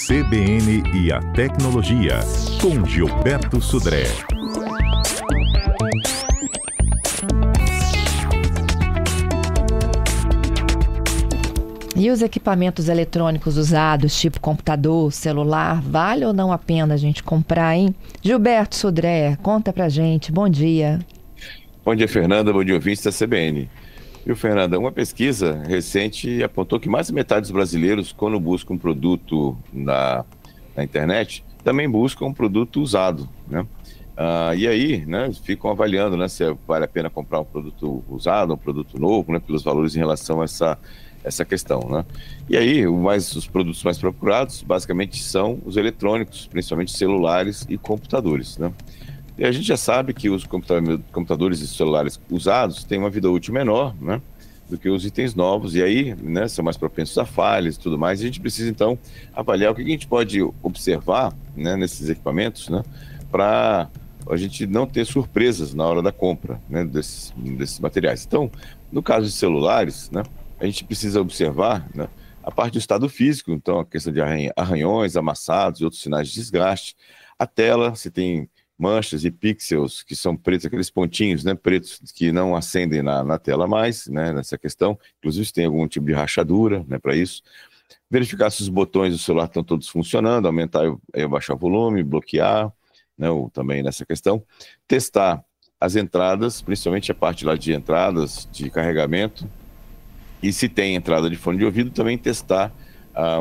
CBN e a Tecnologia, com Gilberto Sudré. E os equipamentos eletrônicos usados, tipo computador, celular, vale ou não a pena a gente comprar, hein? Gilberto Sudré, conta pra gente. Bom dia. Bom dia, Fernanda. Bom dia, ouvintes da CBN. Viu, Fernanda? Uma pesquisa recente apontou que mais da metade dos brasileiros, quando buscam um produto na internet, também buscam um produto usado, né? E aí, né, ficam avaliando, né, se vale a pena comprar um produto usado, um produto novo, né, pelos valores em relação a essa questão, né? E aí, os produtos mais procurados, basicamente, são os eletrônicos, principalmente celulares e computadores, né? E a gente já sabe que os computadores e celulares usados têm uma vida útil menor, né, do que os itens novos, e aí, né, são mais propensos a falhas e tudo mais. E a gente precisa, então, avaliar o que a gente pode observar, né, nesses equipamentos, né, para a gente não ter surpresas na hora da compra, né, desses materiais. Então, no caso de celulares, né, a gente precisa observar, né, a parte do estado físico, então a questão de arranhões, amassados e outros sinais de desgaste. A tela, se tem manchas e pixels que são pretos, aqueles pontinhos, né, pretos que não acendem na tela mais, né, nessa questão. Inclusive se tem algum tipo de rachadura, né, para isso. Verificar se os botões do celular estão todos funcionando, aumentar e abaixar o volume, bloquear, né, ou também nessa questão. Testar as entradas, principalmente a parte lá de entradas de carregamento. E se tem entrada de fone de ouvido, também testar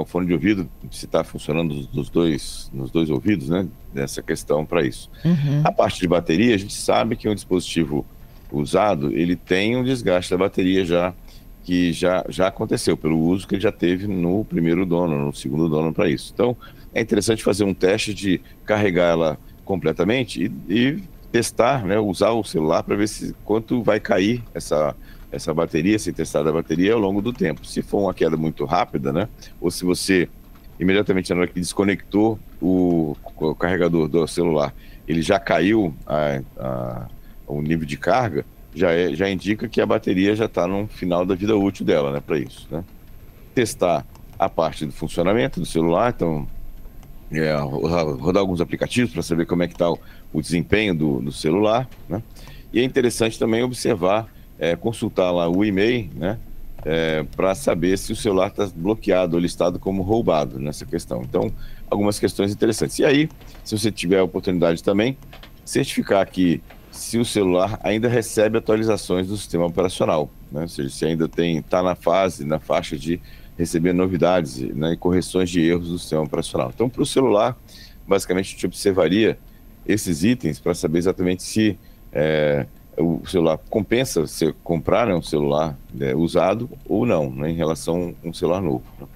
o fone de ouvido, se está funcionando nos dois ouvidos, né? Nessa questão para isso. Uhum. A parte de bateria, a gente sabe que um dispositivo usado, ele tem um desgaste da bateria que já aconteceu pelo uso que ele já teve no primeiro dono, no segundo dono para isso. Então, é interessante fazer um teste de carregar ela completamente e testar, né? Usar o celular para ver quanto vai cair essa bateria, se testar a bateria ao longo do tempo. Se for uma queda muito rápida, né, ou se você imediatamente na hora que desconectou o carregador do celular, ele já caiu o nível de carga, já indica que a bateria já está no final da vida útil dela, né, para isso, né. Testar a parte do funcionamento do celular, então rodar alguns aplicativos para saber como é que está o desempenho do celular, né. E é interessante também observar, consultar lá o e-mail, né, para saber se o celular está bloqueado ou listado como roubado nessa questão. Então, algumas questões interessantes. E aí, se você tiver a oportunidade também, certificar que se o celular ainda recebe atualizações do sistema operacional, né, ou seja, se ainda está na faixa de receber novidades, né, e correções de erros do sistema operacional. Então, para o celular, basicamente, a gente observaria esses itens para saber exatamente se o celular compensa você comprar, né, um celular usado ou não, né, em relação a um celular novo, né.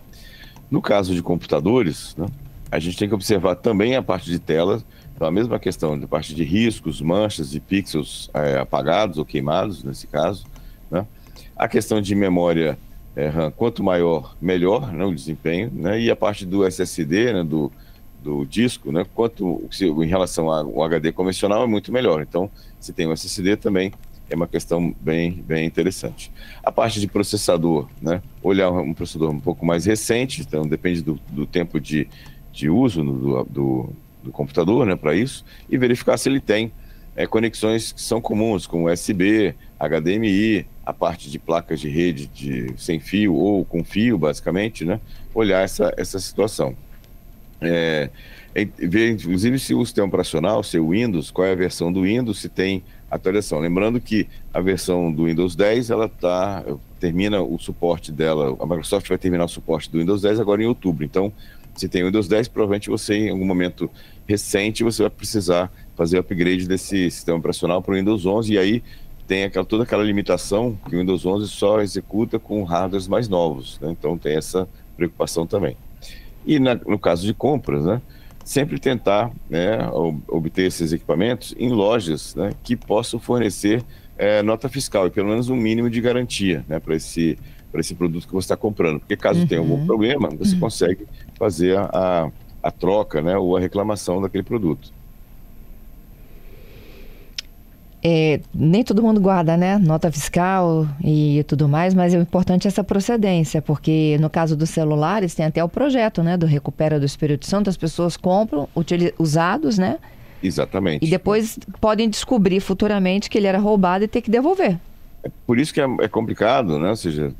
No caso de computadores, né, a gente tem que observar também a parte de tela, então a mesma questão da parte de riscos, manchas e pixels apagados ou queimados, nesse caso, né. A questão de memória RAM, quanto maior, melhor, né, o desempenho, né, e a parte do SSD, né, do disco, né, em relação ao HD convencional é muito melhor. Então, se tem o SSD também é uma questão bem interessante. A parte de processador, né, olhar um processador um pouco mais recente, então depende do tempo de uso do computador, né, para isso, e verificar se ele tem conexões que são comuns, como USB, HDMI, a parte de placas de rede sem fio ou com fio, basicamente, né, olhar essa situação. Ver inclusive se o sistema operacional, se o Windows, qual é a versão do Windows, se tem atualização. Lembrando que a versão do Windows 10, ela termina o suporte dela, a Microsoft vai terminar o suporte do Windows 10 agora em outubro. Então, se tem o Windows 10, provavelmente você, em algum momento recente, você vai precisar fazer o upgrade desse sistema operacional para o Windows 11, e aí tem toda aquela limitação que o Windows 11 só executa com hardwares mais novos, né? Então tem essa preocupação também. E no caso de compras, né, sempre tentar, né, obter esses equipamentos em lojas, né, que possam fornecer nota fiscal e pelo menos um mínimo de garantia, né, para esse produto que você está comprando. Porque caso tenha algum problema, você consegue fazer a troca, né, ou a reclamação daquele produto. Nem todo mundo guarda, né? Nota fiscal e tudo mais, mas o importante é essa procedência, porque no caso dos celulares tem até o projeto, né? Do Recupera do Espírito Santo, as pessoas compram usados, né? Exatamente. E depois podem descobrir futuramente que ele era roubado e ter que devolver. Por isso que é complicado, né? Ou seja,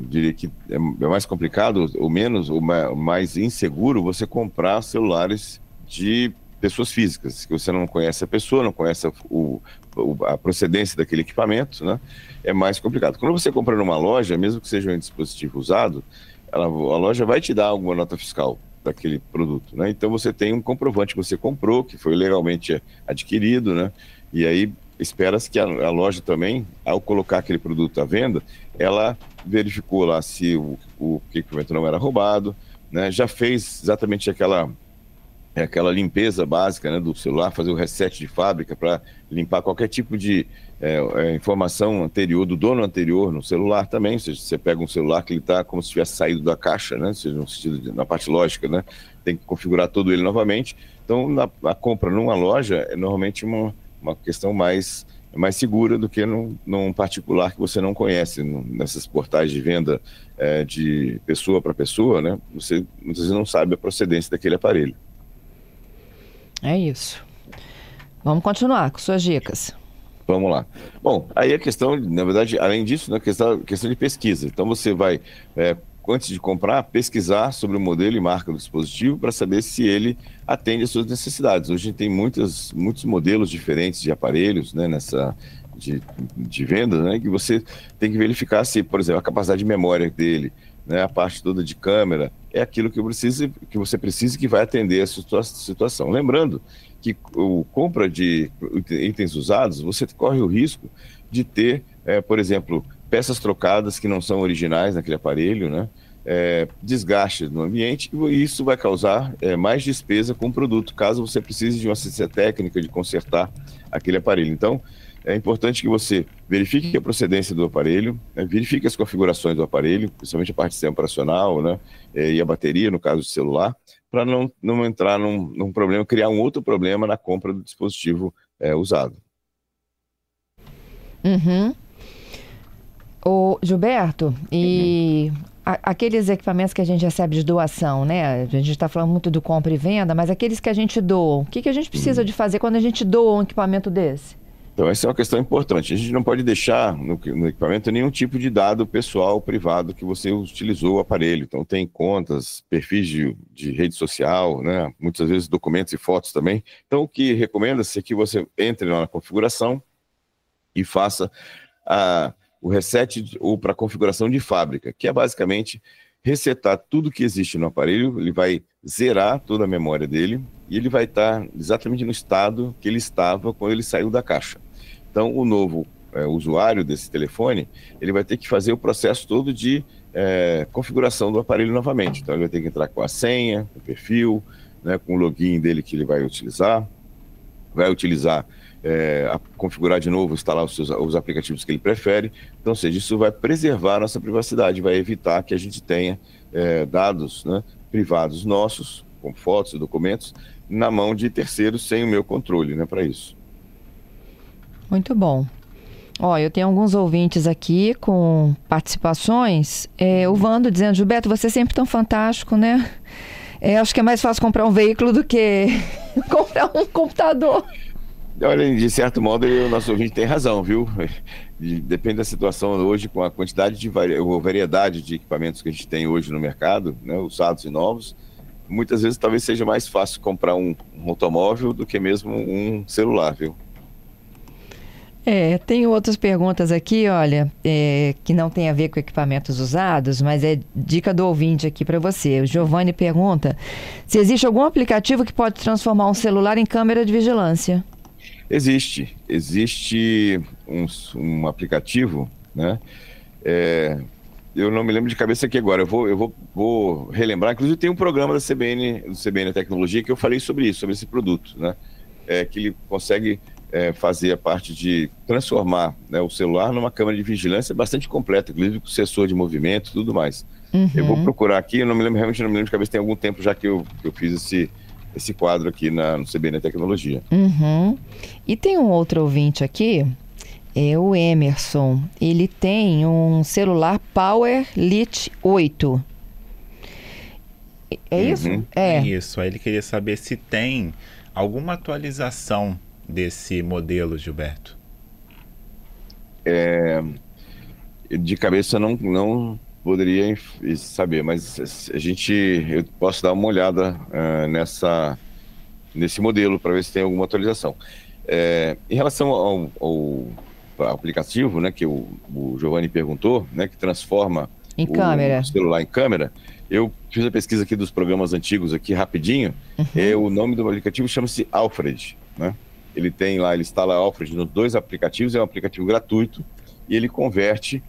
diria que é mais complicado, ou menos, ou mais inseguro você comprar celulares de pessoas físicas, que você não conhece a pessoa, não conhece a procedência daquele equipamento, né? É mais complicado. Quando você compra numa loja, mesmo que seja um dispositivo usado, a loja vai te dar alguma nota fiscal daquele produto, né? Então você tem um comprovante que você comprou, que foi legalmente adquirido, né? E aí espera-se que a loja também, ao colocar aquele produto à venda, ela verificou lá se o equipamento não era roubado, né? Já fez exatamente aquela limpeza básica, né, do celular, fazer o reset de fábrica para limpar qualquer tipo de informação anterior, do dono anterior no celular também. Ou seja, você pega um celular que ele está como se tivesse saído da caixa, né, ou seja, no sentido na parte lógica, né, tem que configurar todo ele novamente. Então, a compra numa loja é normalmente uma questão mais segura do que num particular que você não conhece. Nessas portais de venda de pessoa para pessoa, né, você muitas vezes não sabe a procedência daquele aparelho. É isso. Vamos continuar com suas dicas. Vamos lá. Bom, aí a questão, na verdade, além disso, né, questão de pesquisa. Então você vai, antes de comprar, pesquisar sobre o modelo e marca do dispositivo para saber se ele atende às suas necessidades. Hoje tem muitos modelos diferentes de aparelhos, né, de venda, né, que você tem que verificar se, por exemplo, a capacidade de memória dele, né, a parte toda de câmera, é aquilo que você precisa e que vai atender a sua situação. Lembrando que compra de itens usados, você corre o risco de ter, por exemplo, peças trocadas que não são originais naquele aparelho, né, desgaste no ambiente, e isso vai causar mais despesa com o produto, caso você precise de uma assistência técnica de consertar aquele aparelho. Então, é importante que você verifique a procedência do aparelho, né, verifique as configurações do aparelho, principalmente a parte de sistema operacional, né, e a bateria, no caso do celular, para não entrar num problema, criar um outro problema na compra do dispositivo usado. Uhum. Ô, Gilberto, e aqueles equipamentos que a gente recebe de doação, né? A gente está falando muito do compra e venda, mas aqueles que a gente doa, o que a gente precisa de fazer quando a gente doa um equipamento desse? Então, essa é uma questão importante. A gente não pode deixar no equipamento nenhum tipo de dado pessoal, privado, que você utilizou o aparelho. Então, tem contas, perfis de rede social, né? Muitas vezes documentos e fotos também. Então, o que recomenda-se é que você entre lá na configuração e faça o reset ou para configuração de fábrica, que é basicamente resetar tudo que existe no aparelho. Ele vai zerar toda a memória dele e ele vai estar exatamente no estado que ele estava quando ele saiu da caixa. Então, o novo usuário desse telefone, ele vai ter que fazer o processo todo de configuração do aparelho novamente. Então, ele vai ter que entrar com a senha, com o perfil, né, com o login dele que ele vai utilizar, configurar de novo, instalar os aplicativos que ele prefere. Então, ou seja, isso vai preservar a nossa privacidade, vai evitar que a gente tenha dados, né, privados nossos, com fotos e documentos, na mão de terceiros sem o meu controle, né, para isso. Muito bom. Ó, eu tenho alguns ouvintes aqui com participações. O Vando dizendo, Gilberto, você é sempre tão fantástico, né? Acho que é mais fácil comprar um veículo do que comprar um computador. Olha, de certo modo, o nosso ouvinte tem razão, viu? Depende da situação hoje, com a quantidade ou variedade de equipamentos que a gente tem hoje no mercado, né, usados e novos, muitas vezes talvez seja mais fácil comprar um automóvel do que mesmo um celular, viu? Tem outras perguntas aqui, olha, que não tem a ver com equipamentos usados, mas é dica do ouvinte aqui para você. O Giovanni pergunta se existe algum aplicativo que pode transformar um celular em câmera de vigilância. Existe um aplicativo, né? Eu não me lembro de cabeça aqui agora, eu vou relembrar. Inclusive tem um programa do CBN Tecnologia que eu falei sobre isso, sobre esse produto, né? Que ele consegue fazer a parte de transformar, né, o celular numa câmera de vigilância bastante completa, inclusive com sensor de movimento e tudo mais. Uhum. Eu vou procurar aqui, realmente não me lembro de cabeça, tem algum tempo já que eu fiz esse quadro aqui no CBN Tecnologia. Uhum. E tem um outro ouvinte aqui, é o Emerson. Ele tem um celular Power Lite 8. É isso? Uhum. É isso. Aí ele queria saber se tem alguma atualização desse modelo, Gilberto. De cabeça não poderia saber, mas eu posso dar uma olhada nesse modelo para ver se tem alguma atualização. Em relação ao aplicativo, né, que o Giovanni perguntou, né, que transforma câmera. O celular em câmera, eu fiz a pesquisa aqui dos programas antigos aqui rapidinho. O nome do aplicativo chama-se Alfred, né? Ele instala Alfred nos 2 aplicativos, é um aplicativo gratuito e ele converte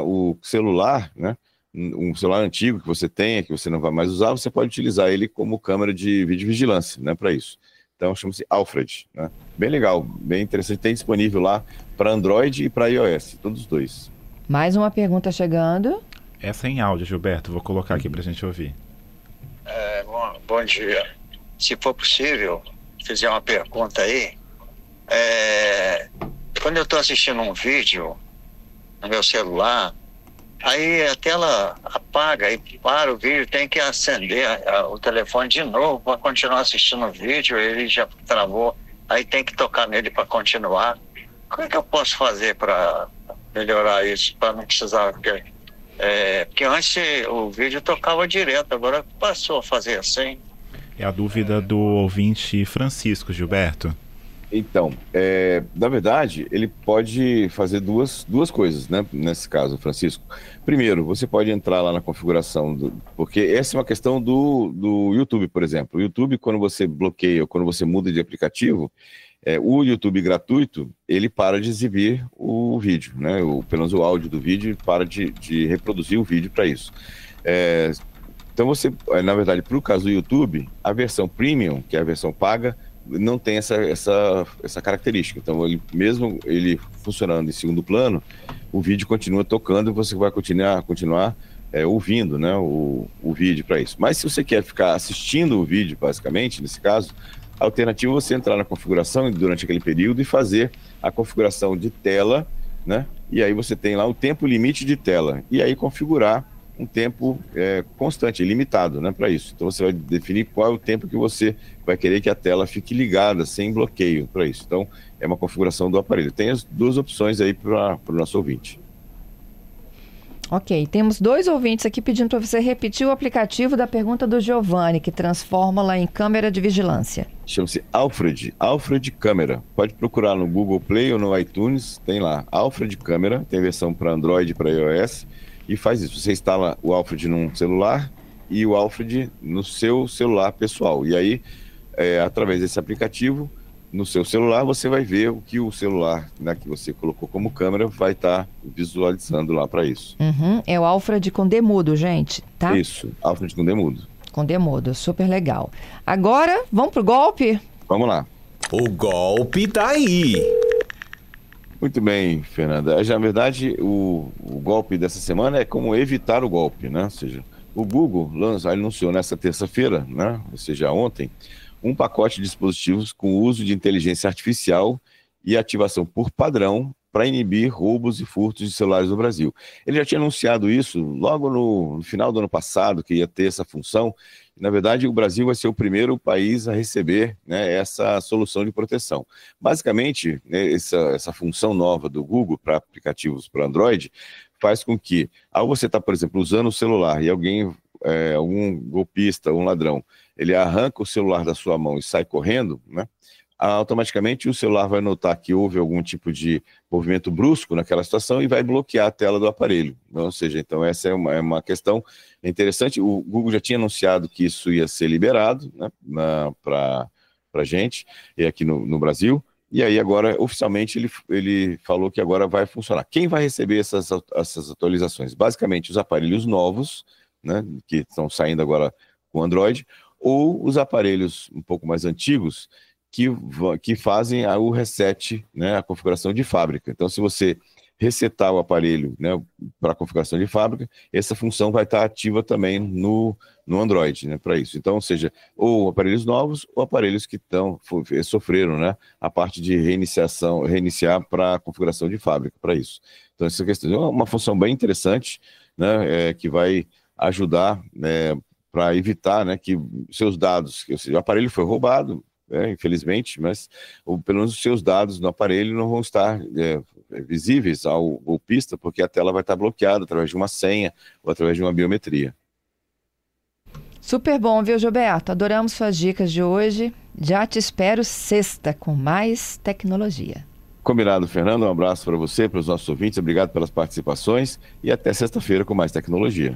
o celular, né? Um celular antigo que você tenha, que você não vai mais usar, você pode utilizar ele como câmera de videovigilância, né, para isso. Então chama-se Alfred, né? Bem legal, bem interessante, tem disponível lá para Android e para iOS, todos os 2. Mais uma pergunta chegando. Essa é em áudio, Gilberto, vou colocar aqui para a gente ouvir. Bom dia. Se for possível, fizer uma pergunta aí. Quando eu estou assistindo um vídeo no meu celular, aí a tela apaga e para o vídeo, tem que acender o telefone de novo para continuar assistindo o vídeo, ele já travou, aí tem que tocar nele para continuar. Como é que eu posso fazer para melhorar isso, para não precisar... porque antes o vídeo tocava direto, agora passou a fazer assim. É a dúvida do ouvinte Francisco, Gilberto. Então, na verdade, ele pode fazer duas coisas, né, nesse caso, Francisco. Primeiro, você pode entrar lá na configuração, porque essa é uma questão do YouTube, por exemplo. O YouTube, quando você bloqueia ou quando você muda de aplicativo, o YouTube gratuito, ele para de exibir o vídeo, né, pelo menos o áudio do vídeo, para de reproduzir o vídeo para isso. Então, na verdade, para o caso do YouTube, a versão Premium, que é a versão paga, não tem essa característica. Então, mesmo ele funcionando em segundo plano, o vídeo continua tocando e você vai continuar ouvindo, né, o vídeo para isso. Mas se você quer ficar assistindo o vídeo, basicamente, nesse caso, a alternativa é você entrar na configuração durante aquele período e fazer a configuração de tela, né, e aí você tem lá o tempo limite de tela, e aí configurar um tempo constante, ilimitado, né, para isso. Então você vai definir qual é o tempo que você vai querer que a tela fique ligada, sem bloqueio para isso. Então é uma configuração do aparelho. Tem as 2 opções aí para o nosso ouvinte. Ok, temos 2 ouvintes aqui pedindo para você repetir o aplicativo da pergunta do Giovanni, que transforma lá em câmera de vigilância. Chama-se Alfred Câmera. Pode procurar no Google Play ou no iTunes, tem lá, Alfred Câmera, tem versão para Android e para iOS. E faz isso, você instala o Alfred num celular e o Alfred no seu celular pessoal. E aí, através desse aplicativo, no seu celular, você vai ver o que o celular, né, que você colocou como câmera vai estar visualizando lá para isso. É o Alfred com demudo, gente, tá? Isso, Alfred com demudo. Com demudo, super legal. Agora, vamos pro golpe? Vamos lá. O golpe tá aí. Muito bem, Fernanda. Na verdade, o golpe dessa semana é como evitar o golpe, né? Ou seja, o Google anunciou nessa terça-feira, né? Ou seja, ontem, um pacote de dispositivos com uso de inteligência artificial e ativação por padrão para inibir roubos e furtos de celulares no Brasil. Ele já tinha anunciado isso logo no final do ano passado, que ia ter essa função. Na verdade, o Brasil vai ser o primeiro país a receber, né, essa solução de proteção. Basicamente, né, essa função nova do Google para aplicativos para Android faz com que, ao você estar, por exemplo, usando o celular e algum golpista, um ladrão, ele arranca o celular da sua mão e sai correndo, né, automaticamente o celular vai notar que houve algum tipo de movimento brusco naquela situação e vai bloquear a tela do aparelho. Ou seja, então essa é uma questão interessante. O Google já tinha anunciado que isso ia ser liberado, né, para a gente, e aqui no Brasil, e aí agora, oficialmente, ele falou que agora vai funcionar. Quem vai receber essas atualizações? Basicamente, os aparelhos novos, né, que estão saindo agora com Android, ou os aparelhos um pouco mais antigos, que fazem o reset, né, a configuração de fábrica. Então, se você resetar o aparelho, né, para a configuração de fábrica, essa função vai estar ativa também no Android, né, para isso. Então, ou seja, ou aparelhos novos ou aparelhos que sofreram, né, a parte de reiniciar para a configuração de fábrica, para isso. Então, essa questão é uma função bem interessante, né, que vai ajudar, né, para evitar, né, que seus dados, ou seja, o aparelho foi roubado, infelizmente, mas pelo menos os seus dados no aparelho não vão estar visíveis ao golpista, porque a tela vai estar bloqueada através de uma senha ou através de uma biometria. Super bom, viu, Gilberto? Adoramos suas dicas de hoje. Já te espero sexta com mais tecnologia. Combinado, Fernando. Um abraço para você, para os nossos ouvintes. Obrigado pelas participações e até sexta-feira com mais tecnologia.